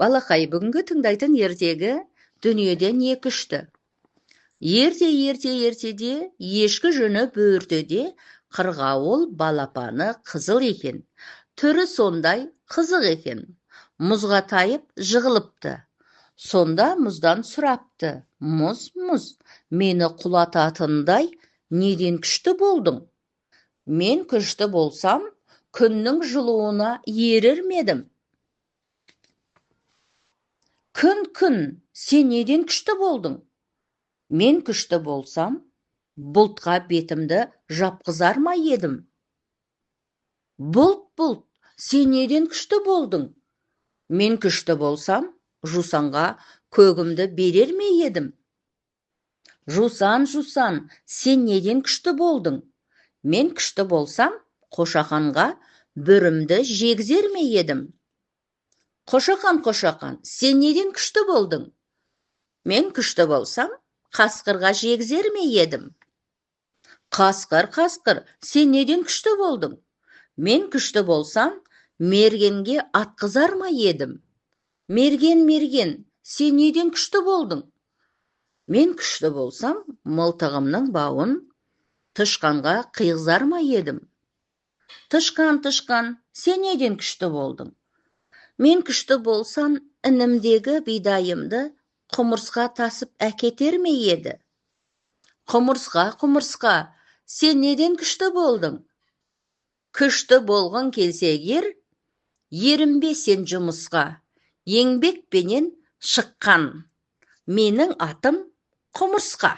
Балақай, бүгінгі тыңдайтын ертегі дүниеден не күшті. Ерте-ертеде ешкі жүні бөртеде, қырғауыл балапаны қызыл екен. Түрі сондай қызық екен. Мұзға тайып жығылыпты. Сонда мұздан сұрапты. Мұз, мұз, мені құлататындай неден күшті болдың? Мен күшті болсам, күннің жылуына ерер медім? Күн, сен неден күшті болдың? Мен күшті болсам, бұлтқа бетімді жапқызар ма едім? Бұлт, сен неден күшті болдың? Мен күшті болсам, жусанға көгімді берер ме едім? Жусан, сен неден күшті болдың? Мен күшті болсам, қошақанға бүрімді жегізер ме едім? Қошақан, сен неден күшті болдың? Мен күшті болсам, қасқырға жегізер ме едім? Қасқыр, сен неден күшті болдың? Мен күшті болсам, мергенге атқызар ма едім? Мерген, сен неден күшті болдың? Мен күшті болсам, мылтығымның бауын тышқанға қиғызар ма едім? Тышқан, сен неден күшті болдың? Мен күшті болсам, інімдегі бидайымды құмырсқа тасып әкетер ме еді? Құмырсқа, сен неден күшті болдың? Күшті болғың келсе егер, ерінбе сен жұмысқа, еңбекпенен шыққан. Менің атым Құмырсқа.